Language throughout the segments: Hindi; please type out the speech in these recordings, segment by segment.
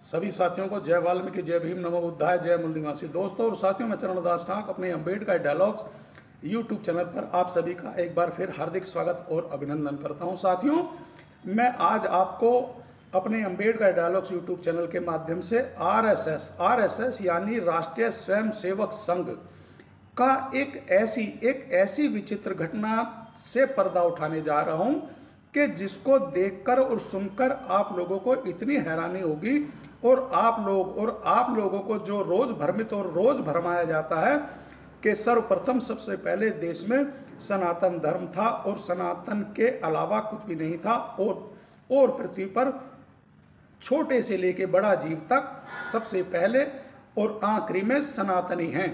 सभी साथियों को जय वाल्मीकि, जय भीम, नमो बुद्धाय, जय मूल निवासी। दोस्तों और साथियों, मैं चरणदास ठाक अपने अम्बेडकर डायलॉग्स यूट्यूब चैनल पर आप सभी का एक बार फिर हार्दिक स्वागत और अभिनंदन करता हूं। साथियों, मैं आज आपको अपने अम्बेडकर डायलॉग्स यूट्यूब चैनल के माध्यम से आरएसएस यानी राष्ट्रीय स्वयंसेवक संघ का एक ऐसी विचित्र घटना से पर्दा उठाने जा रहा हूं कि जिसको देखकर और सुनकर आप लोगों को इतनी हैरानी होगी और आप लोगों को जो रोज भ्रमित और रोज भरमाया जाता है कि सर्वप्रथम सबसे पहले देश में सनातन धर्म था और सनातन के अलावा कुछ भी नहीं था और पृथ्वी पर छोटे से लेके बड़ा जीव तक सबसे पहले और आखिरी में सनातनी हैं।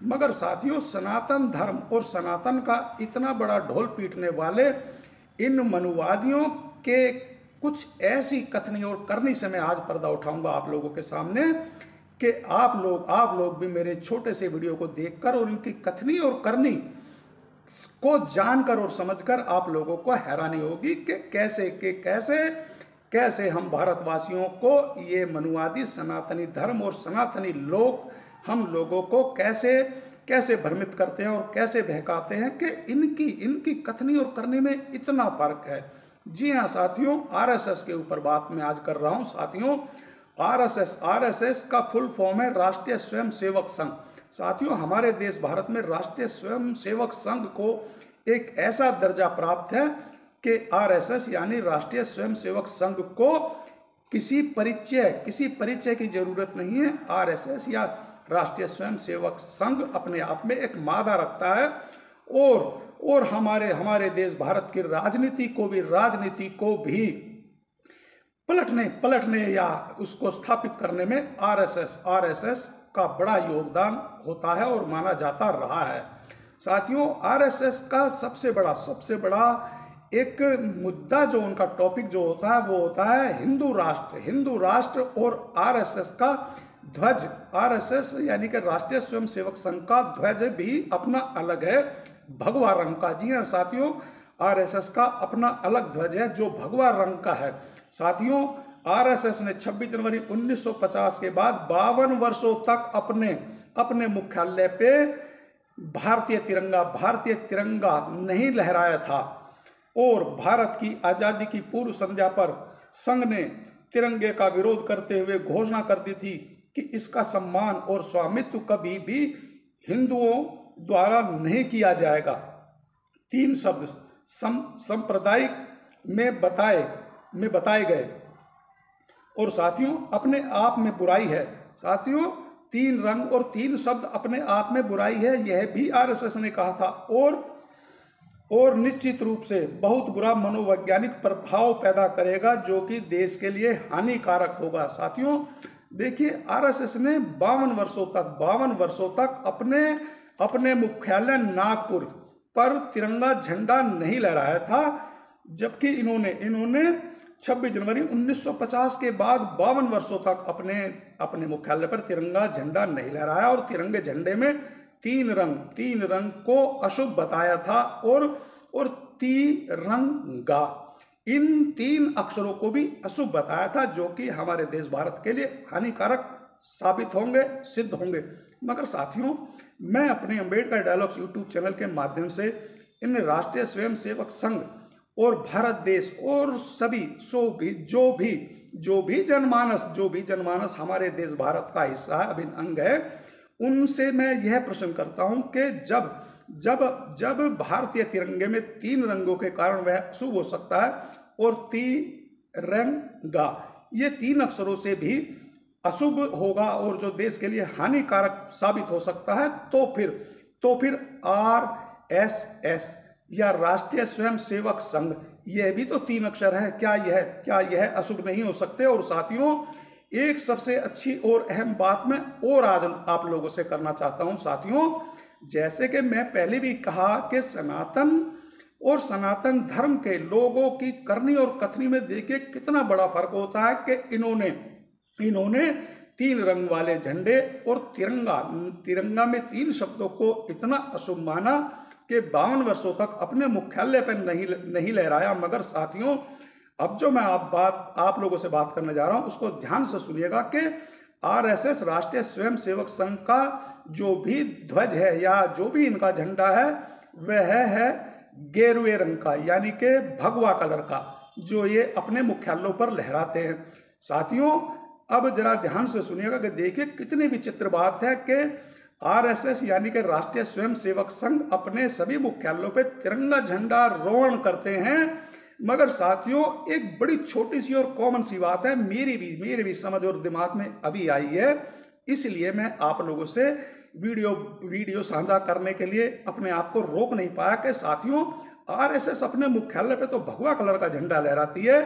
मगर साथियों, सनातन धर्म और सनातन का इतना बड़ा ढोल पीटने वाले इन मनुवादियों के कुछ ऐसी कथनी और करनी से मैं आज पर्दा उठाऊंगा आप लोगों के सामने कि आप लोग भी मेरे छोटे से वीडियो को देखकर और इनकी कथनी और करनी को जानकर और समझकर आप लोगों को हैरानी होगी कि कैसे हम भारतवासियों को ये मनुवादी सनातनी धर्म और सनातनी लोग हम लोगों को कैसे भ्रमित करते हैं और कैसे बहकाते हैं कि इनकी कथनी और करनी में इतना फर्क है। जी हाँ साथियों, आरएसएस के ऊपर बात मैं आज कर रहा हूं। साथियों, आरएसएस का फुल फॉर्म है राष्ट्रीय स्वयंसेवक संघ। साथियों, हमारे देश भारत में राष्ट्रीय स्वयंसेवक संघ को एक ऐसा दर्जा प्राप्त है कि आरएसएस यानी राष्ट्रीय स्वयंसेवक संघ को किसी परिचय की जरूरत नहीं है। आरएसएस या राष्ट्रीय स्वयंसेवक संघ अपने आप में एक मादा रखता है और हमारे देश भारत की राजनीति को भी पलटने या उसको स्थापित करने में आरएसएस का बड़ा योगदान होता है और माना जाता रहा है। साथियों, आरएसएस का सबसे बड़ा एक मुद्दा जो उनका टॉपिक जो होता है वो होता है हिंदू राष्ट्र और आरएसएस का ध्वज। आरएसएस यानी कि राष्ट्रीय स्वयंसेवक संघ का ध्वज भी अपना अलग है, भगवा रंग का। जी हाँ साथियों, आरएसएस का अपना अलग ध्वज है जो भगवा रंग का है। साथियों, आरएसएस ने 26 जनवरी 1950 के बाद 52 वर्षों तक अपने मुख्यालय पे भारतीय तिरंगा नहीं लहराया था और भारत की आजादी की पूर्व संध्या पर संघ ने तिरंगे का विरोध करते हुए घोषणा कर दी थी कि इसका सम्मान और स्वामित्व कभी भी हिंदुओं द्वारा नहीं किया जाएगा। 3 शब्द सांप्रदायिक में बताए गए और साथियों अपने आप में बुराई है। साथियों, 3 रंग और 3 शब्द अपने आप में बुराई है, यह भी आरएसएस ने कहा था और निश्चित रूप से बहुत बुरा मनोवैज्ञानिक प्रभाव पैदा करेगा जो कि देश के लिए हानिकारक होगा। साथियों देखिए, आरएसएस ने 52 वर्षों तक अपने मुख्यालय नागपुर पर तिरंगा झंडा नहीं लहराया था, जबकि इन्होंने 26 जनवरी 1950 के बाद 52 वर्षों तक अपने मुख्यालय पर तिरंगा झंडा नहीं लहराया और तिरंगे झंडे में 3 रंग को अशुभ बताया था और तिरंगा इन 3 अक्षरों को भी अशुभ बताया था जो कि हमारे देश भारत के लिए हानिकारक सिद्ध होंगे। मगर साथियों, मैं अपने अम्बेडकर डायलॉग्स यूट्यूब चैनल के माध्यम से इन राष्ट्रीय स्वयंसेवक संघ और भारत देश और सभी जो भी जनमानस हमारे देश भारत का हिस्सा है, अभिन्न अंग है, उनसे मैं यह प्रश्न करता हूं कि जब भारतीय तिरंगे में 3 रंगों के कारण वह अशुभ हो सकता है और तिरंगा ये 3 अक्षरों से भी अशुभ होगा और जो देश के लिए हानिकारक साबित हो सकता है, तो फिर आरएसएस या राष्ट्रीय स्वयंसेवक संघ यह भी तो 3 अक्षर है, क्या यह अशुभ नहीं हो सकते? और साथियों, एक सबसे अच्छी और अहम बात मैं और आज आप लोगों से करना चाहता हूं। साथियों, जैसे कि मैं पहले भी कहा कि सनातन और सनातन धर्म के लोगों की करनी और कथनी में देखिए कितना बड़ा फर्क होता है कि इन्होंने 3 रंग वाले झंडे और तिरंगा में 3 शब्दों को इतना अशुभ माना कि 52 वर्षों तक अपने मुख्यालय पर नहीं लहराया। मगर साथियों, अब जो मैं आप लोगों से बात करने जा रहा हूं उसको ध्यान से सुनिएगा कि आरएसएस राष्ट्रीय स्वयंसेवक संघ का जो भी ध्वज है या जो भी इनका झंडा है वह है गेरुए रंग का, यानी कि भगवा कलर का, जो ये अपने मुख्यालयों पर लहराते हैं। साथियों अब जरा ध्यान से सुनिएगा कि देखिए कितनी विचित्र बात है कि आरएसएस यानी कि राष्ट्रीय स्वयंसेवक संघ अपने सभी मुख्यालयों पे तिरंगा झंडा रोहण करते हैं, मगर साथियों एक बड़ी छोटी सी और कॉमन सी बात है, मेरी भी समझ और दिमाग में अभी आई है, इसलिए मैं आप लोगों से वीडियो साझा करने के लिए अपने आप को रोक नहीं पाया कि साथियों आरएसएस अपने मुख्यालय पे तो भगवा कलर का झंडा लहराती है,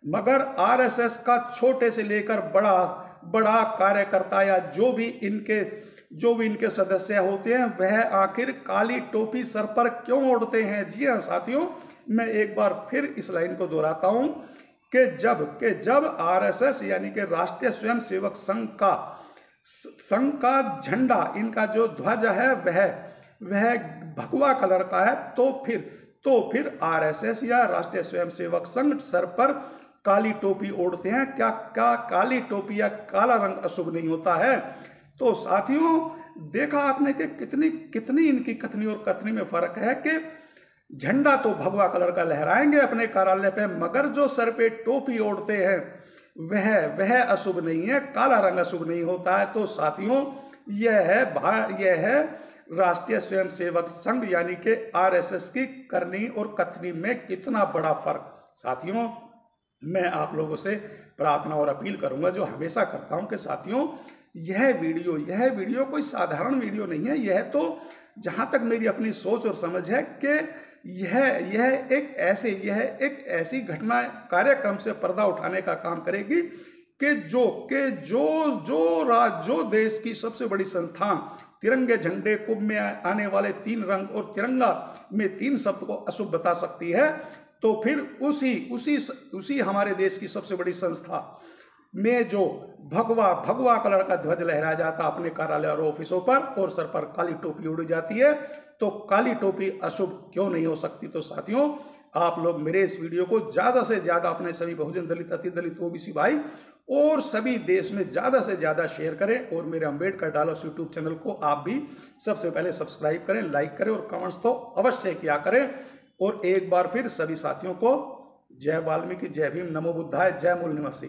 मगर आरएसएस का छोटे से लेकर बड़ा कार्यकर्ता या जो भी इनके सदस्य होते हैं वह आखिर काली टोपी सर पर क्यों ओढ़ते हैं। जी हाँ साथियों, मैं एक बार फिर इस लाइन को दोहराता हूं कि जब आरएसएस यानी कि राष्ट्रीय स्वयंसेवक संघ का झंडा, इनका जो ध्वज है वह भगवा कलर का है, तो फिर आरएसएस या राष्ट्रीय स्वयंसेवक संघ सर पर काली टोपी ओढ़ते हैं। क्या काली टोपी या काला रंग अशुभ नहीं होता है? तो साथियों देखा आपने कि कितनी इनकी कथनी और कथनी में फर्क है कि झंडा तो भगवा कलर का लहराएंगे अपने कार्यालय पे, मगर जो सर पे टोपी ओढ़ते हैं वह अशुभ नहीं है, काला रंग अशुभ नहीं होता है। तो साथियों यह है राष्ट्रीय स्वयंसेवक संघ यानी कि आरएसएस की करनी और कथनी में कितना बड़ा फर्क। साथियों मैं आप लोगों से प्रार्थना और अपील करूंगा, जो हमेशा करता हूं, कि साथियों यह वीडियो कोई साधारण वीडियो नहीं है। यह तो जहां तक मेरी अपनी सोच और समझ है कि यह एक ऐसी घटना कार्यक्रम से पर्दा उठाने का काम करेगी कि जो देश की सबसे बड़ी संस्थान तिरंगे झंडे कुंभ में आने वाले 3 रंग और तिरंगा में 3 शब्द को अशुभ बता सकती है, तो फिर उसी हमारे देश की सबसे बड़ी संस्था में जो भगवा कलर का ध्वज लहराया जाता अपने कार्यालय और ऑफिसों पर और सर पर काली टोपी उड़ी जाती है, तो काली टोपी अशुभ क्यों नहीं हो सकती। तो साथियों आप लोग मेरे इस वीडियो को ज्यादा से ज्यादा अपने सभी बहुजन दलित, अति दलित, ओबीसी भाई और सभी देश में ज्यादा से ज्यादा शेयर करें, और मेरे अंबेडकर डायलॉग्स यूट्यूब चैनल को आप भी सबसे पहले सब्सक्राइब करें, लाइक करें और कमेंट्स तो अवश्य किया करें। और एक बार फिर सभी साथियों को जय वाल्मीकि, जय भीम, नमो बुद्धाय, जय मूल निवासी।